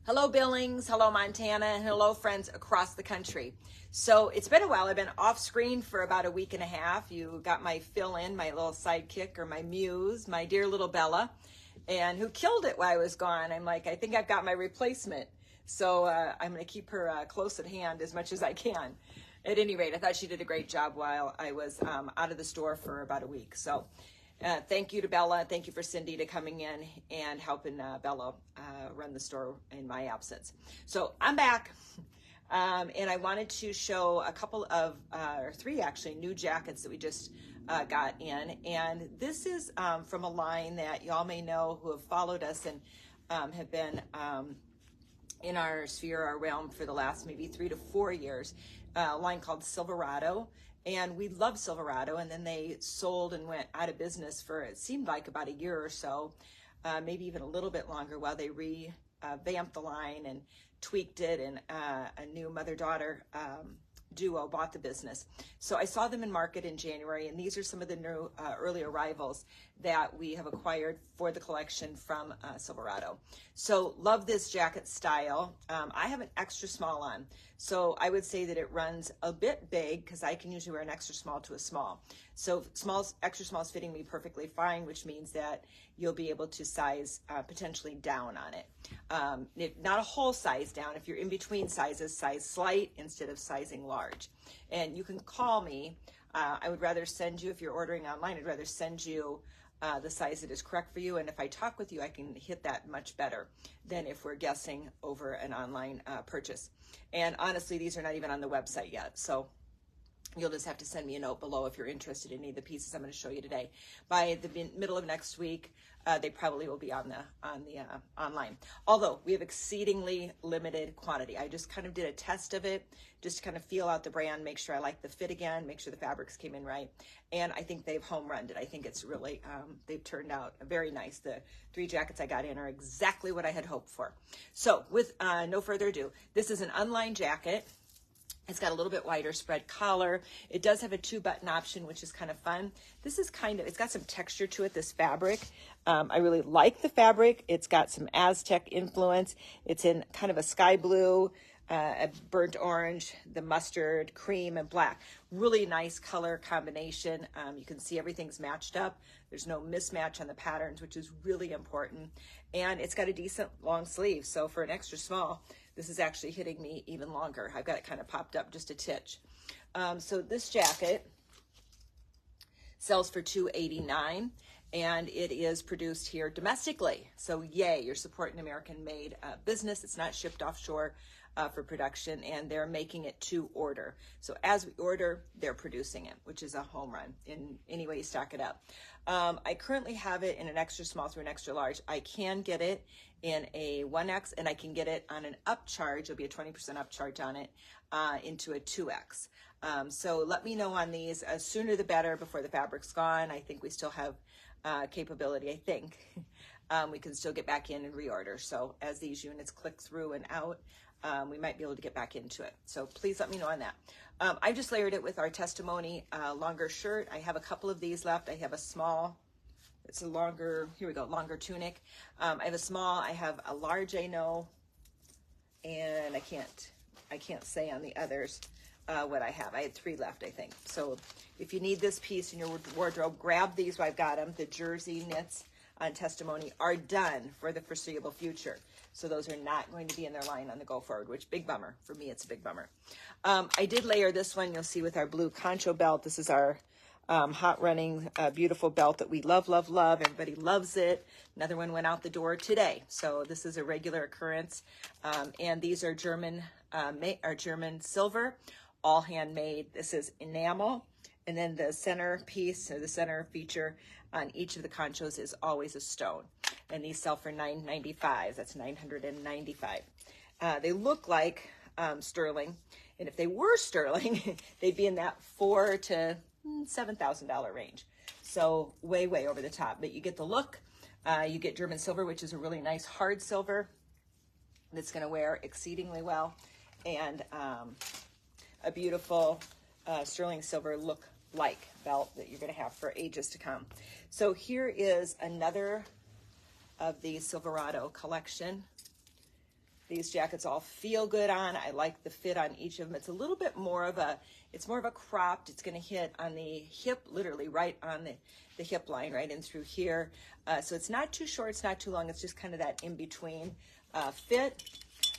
Hello Billings, hello Montana, and hello friends across the country. So it's been a while. I've been off screen for about a week and a half. You got my fill-in, my little sidekick or my muse, my dear little Bella, and who killed it while I was gone. I'm like, I think I've got my replacement. So I'm going to keep her close at hand as much as I can. At any rate, I thought she did a great job while I was out of the store for about a week. So thank you to Bella. Thank you for Cindy to coming in and helping Bella run the store in my absence. So I'm back. And I wanted to show a couple of, or three actually, new jackets that we just got in. And this is from a line that y'all may know who have followed us and have been in our sphere, our realm for the last maybe 3 to 4 years, a line called Silverado. And we loved Silverado, and then they sold and went out of business for, it seemed like about a year or so, maybe even a little bit longer, while they revamped the line and tweaked it, and a new mother-daughter duo bought the business. So I saw them in market in January, and these are some of the new early arrivals that we have acquired for the collection from Silverado. So love this jacket style. I have an extra small on, so I would say that it runs a bit big because I can usually wear an extra small to a small. So extra small is fitting me perfectly fine, which means that you'll be able to size potentially down on it. Not a whole size down. If you're in between sizes, size slight instead of sizing large. And you can call me. I would rather send you, if you're ordering online, I'd rather send you the size that is correct for you. And if I talk with you, I can hit that much better than if we're guessing over an online purchase. And honestly, these are not even on the website yet. So you'll just have to send me a note below if you're interested in any of the pieces I'm going to show you today. By the middle of next week, they probably will be on the online. Although we have exceedingly limited quantity. I just kind of did a test of it, just to kind of feel out the brand, make sure I like the fit again, make sure the fabrics came in right. And I think they've home runned it. I think it's really, they've turned out very nice. The 3 jackets I got in are exactly what I had hoped for. So with no further ado, this is an unlined jacket. It's got a little bit wider spread collar. It does have a 2-button option, which is kind of fun. This is kind of, it's got some texture to it, this fabric. I really like the fabric. It's got some Aztec influence. It's in kind of a sky blue, a burnt orange, the mustard, cream, and black. Really nice color combination. You can see everything's matched up. There's no mismatch on the patterns, which is really important. And it's got a decent long sleeve. So for an extra small, this is actually hitting me even longer. I've got it kind of popped up just a titch. So this jacket sells for $289, and it is produced here domestically. So yay, you're supporting American-made business. It's not shipped offshore for production, and they're making it to order. So as we order, they're producing it, which is a home run in any way you stock it up. I currently have it in an extra small through an extra large. I can get it in a 1X, and I can get it on an upcharge. There'll be a 20% upcharge on it into a 2X. So let me know on these. Sooner the better before the fabric's gone. I think we still have capability, I think. We can still get back in and reorder. So as these units click through and out, we might be able to get back into it. So please let me know on that. I just layered it with our testimony longer shirt. I have a couple of these left. I have a small, it's a longer, here we go, longer tunic. I have a small, I have a large, I know, and I can't say on the others what I have. I had 3 left, I think. So if you need this piece in your wardrobe, grab these while I've got them. The jersey knits on testimony are done for the foreseeable future. So those are not going to be in their line on the go forward, which big bummer. For me, it's a big bummer. I did layer this one, you'll see, with our blue concho belt. This is our hot running, beautiful belt that we love, love, love. Everybody loves it. Another one went out the door today. So this is a regular occurrence. And these are German silver, all handmade. This is enamel. And then the center piece, or the center feature on each of the conchos, is always a stone. And these sell for $9.95. That's $995. They look like sterling. And if they were sterling, they'd be in that $4,000 to $7,000 range. So way, way over the top. But you get the look. You get German silver, which is a really nice hard silver that's going to wear exceedingly well. And a beautiful sterling silver look-like belt that you're going to have for ages to come. So here is another of the Silverado collection. These jackets all feel good on. I like the fit on each of them. It's a little bit more of a, it's more of a cropped. It's going to hit on the hip, literally right on the hip line, right in through here. So it's not too short, it's not too long. It's just kind of that in-between fit.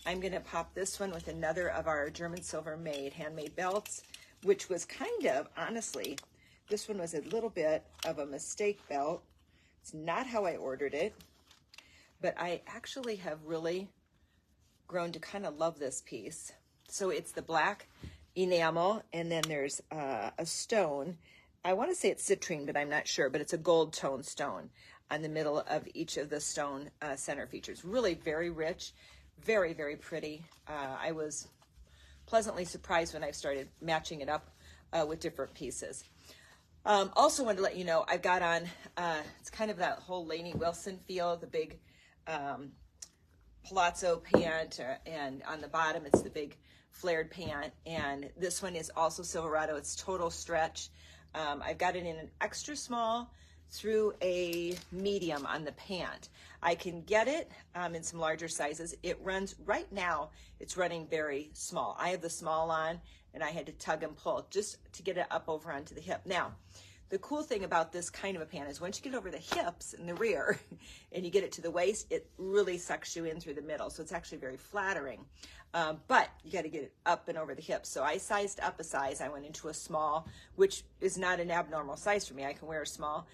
I'm going to pop this one with another of our German Silver made handmade belts, which was kind of, honestly, this one was a little bit of a mistake belt. It's not how I ordered it, but I actually have really grown to kind of love this piece. So it's the black enamel, and then there's a stone. I want to say it's citrine, but I'm not sure, but it's a gold tone stone on the middle of each of the stone center features. Really very rich, very, very pretty. I was pleasantly surprised when I started matching it up with different pieces. Also wanted to let you know, I've got on, it's kind of that whole Lainey Wilson feel, the big palazzo pant, and on the bottom it's the big flared pant, and this one is also Silverado. It's total stretch. I've got it in an extra small through a medium on the pant. I can get it in some larger sizes. It runs, right now, it's running very small. I have the small on, and I had to tug and pull just to get it up over onto the hip. Now, the cool thing about this kind of a pant is once you get over the hips and the rear and you get it to the waist, it really sucks you in through the middle. So it's actually very flattering. But you got to get it up and over the hips. So I sized up a size. I went into a small, which is not an abnormal size for me. I can wear a small,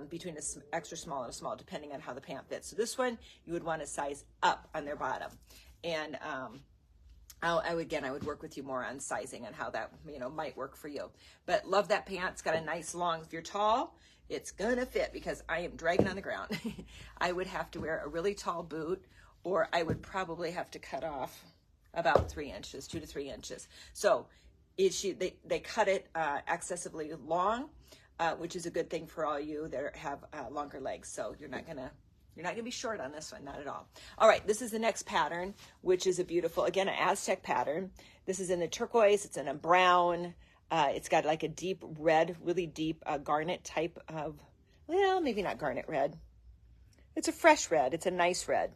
between an extra small and a small, depending on how the pant fits. So this one, you would want to size up on their bottom. And I would work with you more on sizing and how that, might work for you. But love that pant. It's got a nice long, if you're tall, it's gonna fit, because I am dragging on the ground. I would have to wear a really tall boot, or I would probably have to cut off about 3 inches, 2 to 3 inches. So they cut it excessively long, which is a good thing for all you that have longer legs. So you're not gonna be short on this one, not at all. All right, this is the next pattern, which is a beautiful, again, an Aztec pattern. This is in the turquoise, it's in a brown, it's got like a deep red, really deep garnet type of, well, maybe not garnet red. It's a fresh red, it's a nice red.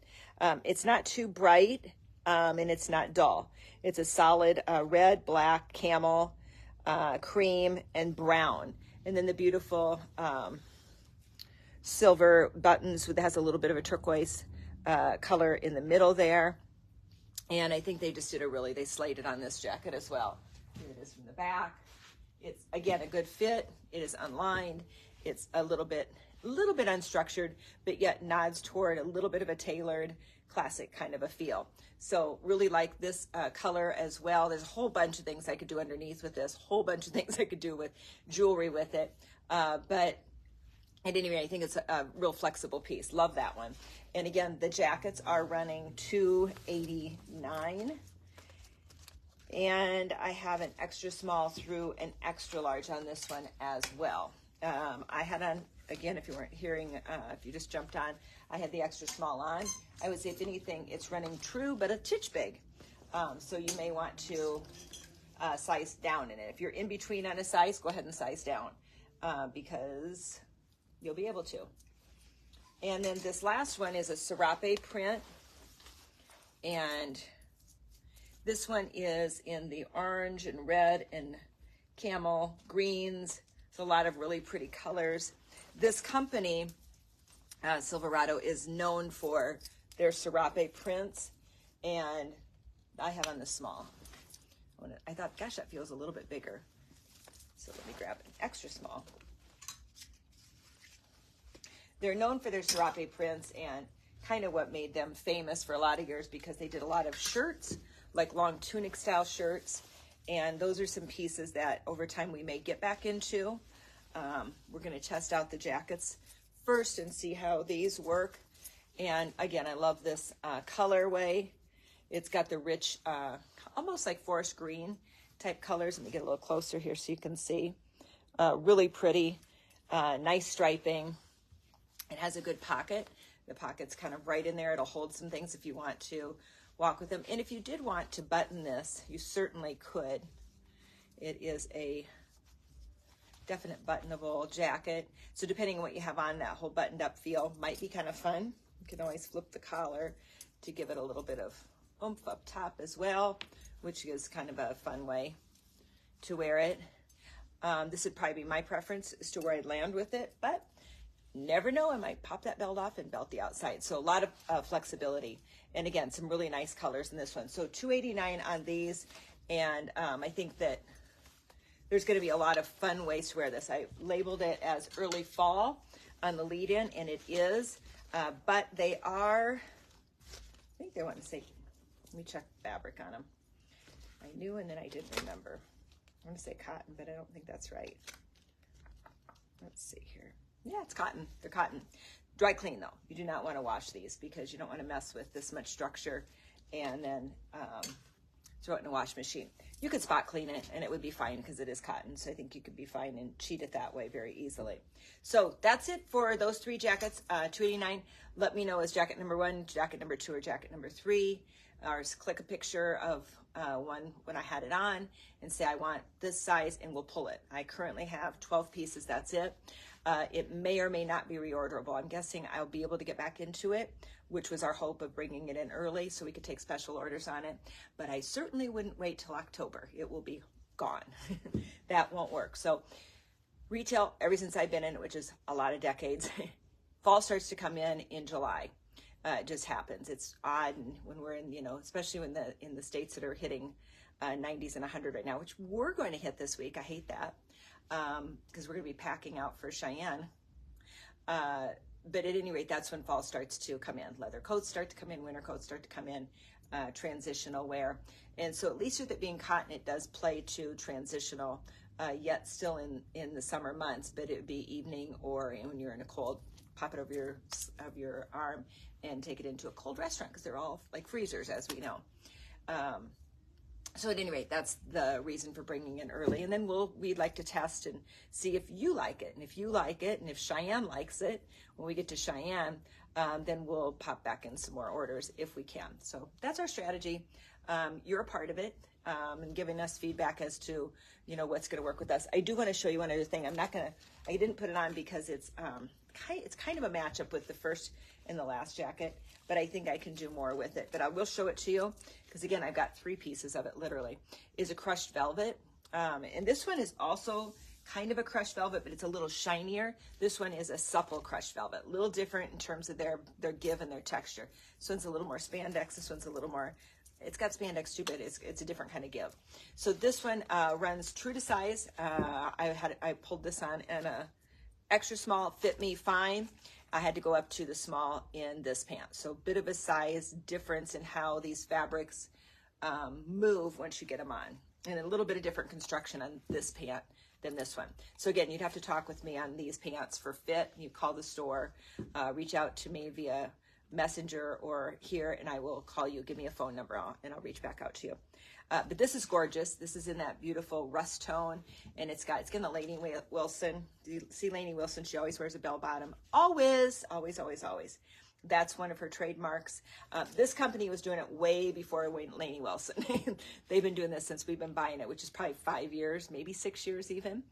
It's not too bright, and it's not dull. It's a solid red, black, camel, cream, and brown. And then the beautiful, silver buttons that has a little bit of a turquoise color in the middle there. And I think they just did they slayed it on this jacket as well. Here it is from the back. It's, again, a good fit. It is unlined. It's a little bit unstructured, but yet nods toward a little bit of a tailored classic kind of a feel. So really like this color as well. There's a whole bunch of things I could do underneath with this, whole bunch of things I could do with jewelry with it. But at any rate, I think it's a real flexible piece. Love that one. And again, the jackets are running $289. And I have an extra small through an extra large on this one as well. I had on, again, if you weren't hearing, if you just jumped on, I had the extra small on. I would say, if anything, it's running true, but a titch big. So you may want to size down in it. If you're in between on a size, go ahead and size down, because you'll be able to. And then this last one is a serape print, and this one is in the orange and red and camel greens. It's a lot of really pretty colors. This company, Silverado, is known for their serape prints, and I have on the small. I thought, gosh, that feels a little bit bigger. So let me grab an extra small. They're known for their serape prints, and kind of what made them famous for a lot of years, because they did a lot of shirts, like long tunic style shirts. And those are some pieces that over time we may get back into. We're going to test out the jackets first and see how these work. And again, I love this colorway. It's got the rich, almost like forest green type colors. Let me get a little closer here so you can see. Really pretty, nice striping. It has a good pocket. The pocket's kind of right in there. It'll hold some things if you want to walk with them. And if you did want to button this, you certainly could. It is a definite buttonable jacket. So depending on what you have on, that whole buttoned up feel might be kind of fun. You can always flip the collar to give it a little bit of oomph up top as well, which is kind of a fun way to wear it. This would probably be my preference as to where I'd land with it, but never know, I might pop that belt off and belt the outside. So a lot of flexibility. And again, some really nice colors in this one. So $289 on these. And I think that there's going to be a lot of fun ways to wear this. I labeled it as early fall on the lead-in, and it is. But they are, I think they want to say, let me check fabric on them. I knew and then I didn't remember. I'm going to say cotton, but I don't think that's right. Let's see here. Yeah, it's cotton. They're cotton. Dry clean, though. You do not want to wash these because you don't want to mess with this much structure and then throw it in a wash machine. You could spot clean it and it would be fine because it is cotton. So I think you could be fine and cheat it that way very easily. So that's it for those 3 jackets, $289. Let me know is jacket number 1, jacket number 2, or jacket number 3. Or click a picture of one when I had it on and say I want this size and we'll pull it. I currently have 12 pieces, that's it. It may or may not be reorderable. I'm guessing I'll be able to get back into it, which was our hope of bringing it in early so we could take special orders on it. But I certainly wouldn't wait till October. It will be gone. That won't work. So retail, ever since I've been in it, which is a lot of decades, fall starts to come in July. It just happens. It's odd when we're in, especially when in the states that are hitting 90s and 100 right now, which we're going to hit this week. I hate that because we're going to be packing out for Cheyenne. But at any rate, that's when fall starts to come in. Leather coats start to come in, winter coats start to come in, transitional wear. And so at least with it being cotton, it does play to transitional, yet still in the summer months, but it would be evening or when you're in a cold, pop it over your arm and take it into a cold restaurant because they're all like freezers, as we know. So at any rate, that's the reason for bringing it early. And then we'd like to test and see if you like it. And if you like it, and if Cheyenne likes it, when we get to Cheyenne, then we'll pop back in some more orders if we can. So that's our strategy. You're a part of it and giving us feedback as to, what's going to work with us. I do want to show you one other thing. I didn't put it on because it's kind of a matchup with the first and the last jacket, but I think I can do more with it. But I will show it to you because, again, I've got 3 pieces of it, literally. Is a crushed velvet. And this one is also kind of a crushed velvet, but it's a little shinier. This one is a supple crushed velvet, a little different in terms of their give and their texture. This one's a little more spandex. This one's a little more, it's got spandex too, but it's a different kind of give. So this one runs true to size. I pulled this on in a extra small, fit me fine. I had to go up to the small in this pant. So a bit of a size difference in how these fabrics move once you get them on. And a little bit of different construction on this pant than this one. So again, you'd have to talk with me on these pants for fit. You call the store, reach out to me via Messenger or here, and I will call you. Give me a phone number and I'll reach back out to you. But this is gorgeous. This is in that beautiful rust tone, and it's got the Lainey Wilson. You see Lainey Wilson? She always wears a bell bottom. Always, always, always, always. That's one of her trademarks. This company was doing it way before Lainey Wilson. They've been doing this since we've been buying it, which is probably 5 years, maybe 6 years even.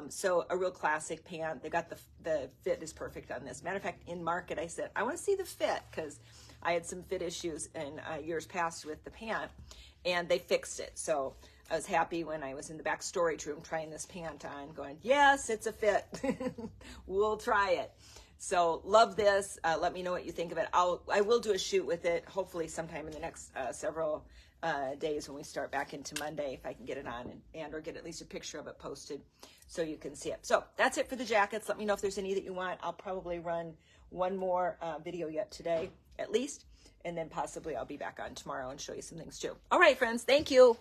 So a real classic pant. They got the fit is perfect on this. Matter of fact, in market, I said, I want to see the fit because I had some fit issues in years past with the pant, and they fixed it. So I was happy when I was in the back storage room trying this pant on, going, yes, it's a fit. We'll try it. So love this. Let me know what you think of it. I will do a shoot with it, hopefully sometime in the next several days when we start back into Monday, if I can get it on and or get at least a picture of it posted so you can see it. So that's it for the jackets. Let me know if there's any that you want. I'll probably run one more video yet today, at least, and then possibly I'll be back on tomorrow and show you some things too. All right, friends. Thank you.